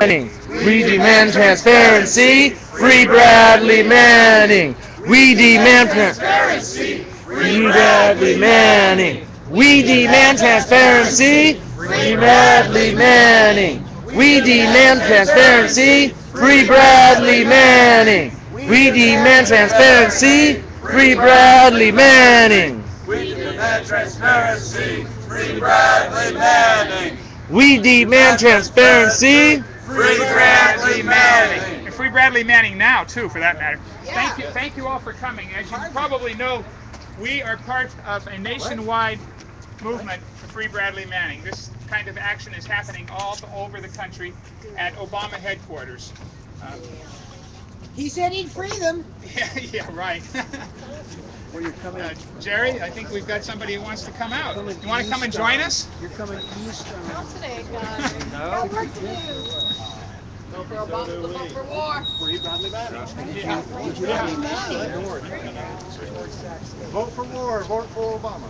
Manning. We demand transparency. Free Bradley Manning. We demand transparency. Free Bradley Manning. We demand transparency. Free Bradley Manning. We demand transparency. Free Bradley Manning. We demand transparency. Free Bradley Manning. We demand transparency. Free Bradley Manning. We demand transparency. Free Bradley Manning. And Free Bradley Manning now, too, for that matter. Thank you all for coming. As you probably know, we are part of a nationwide movement to Free Bradley Manning. This kind of action is happening all over the country at Obama headquarters. He said he'd free them. Yeah, right. Jerry, I think we've got somebody who wants to come out. You want to come and join us? You're coming east. Not today, guys. Got work to do. Vote for war. Free Bradley Manning. Vote for war. Vote for Obama.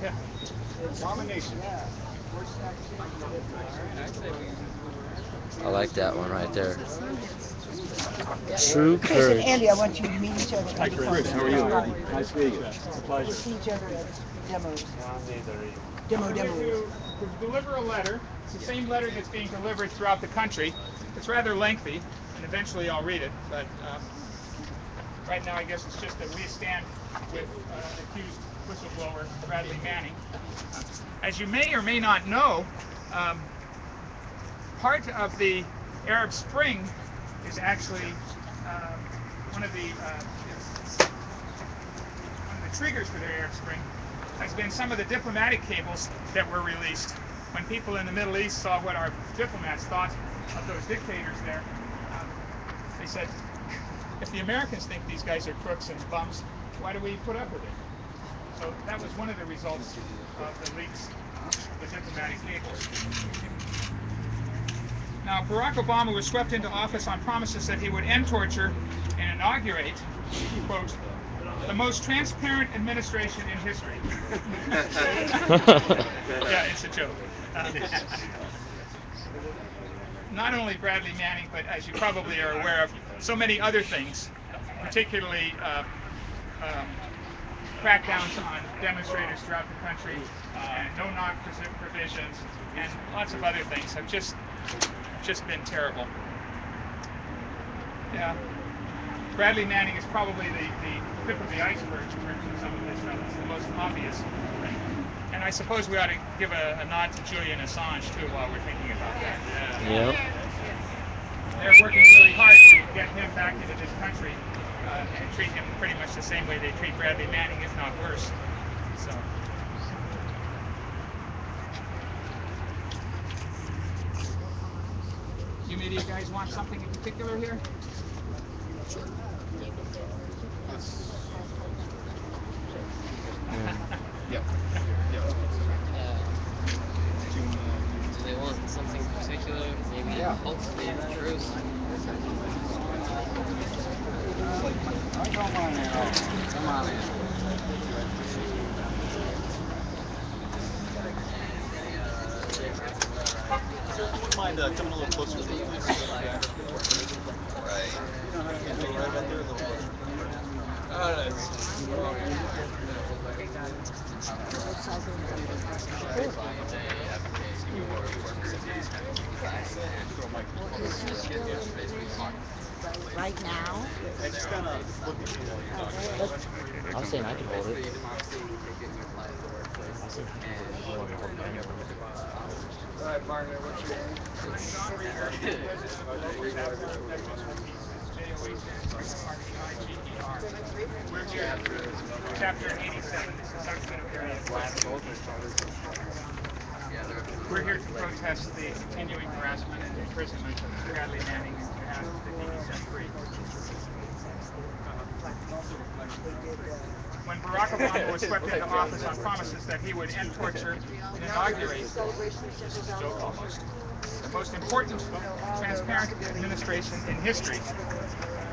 Yeah. Obama Nation. I like that one right there. True Chris and courage. Andy, I want you to meet each other. Hi, Chris. How are you? Nice to meet you. It's a pleasure. We'll see each other at demos. I'm going to deliver a letter. It's the same letter that's being delivered throughout the country. It's rather lengthy, and eventually I'll read it. But right now, I guess it's just that we stand with accused whistleblower Bradley Manning. As you may or may not know, part of the Arab Spring is actually one of the triggers for the Arab Spring has been some of the diplomatic cables that were released. When people in the Middle East saw what our diplomats thought of those dictators there, they said, if the Americans think these guys are crooks and bums, why do we put up with it? So that was one of the results of the leaks of the diplomatic cables. Now, Barack Obama was swept into office on promises that he would end torture and inaugurate, quote, the most transparent administration in history. Yeah, it's a joke. Not only Bradley Manning, but as you probably are aware of, so many other things, particularly crackdowns on demonstrators throughout the country, and no-knock provisions, and lots of other things have just been terrible. Yeah. Bradley Manning is probably the tip of the iceberg in terms of some of this stuff. It's the most obvious thing. And I suppose we ought to give a nod to Julian Assange, too, while we're thinking about that. Yep. They're working really hard to get him back into this country and treat him pretty much the same way they treat Bradley Manning, if not worse. So. You media guys want something in particular here? Yep. Do they want something particular? Maybe hopefully the truth. Come on in. Wouldn't mind coming a little closer to the mic. Right. You don't have to go right about there a little bit. Right now? I just kind of look at you. I was saying I could hold it. All right, partner, what's your name? We're here, chapter 87. This is substantive area. We're here to protest the continuing harassment and imprisonment of Bradley Manning and ask that he be set free. When Barack Obama was swept into office on promises that he would end torture and inaugurate the most important transparent administration in history.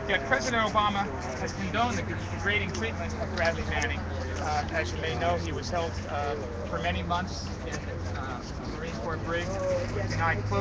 Yet President Obama has condoned the degrading treatment of Bradley Manning. As you may know, he was held for many months in a Marine Corps brig, denied clothing.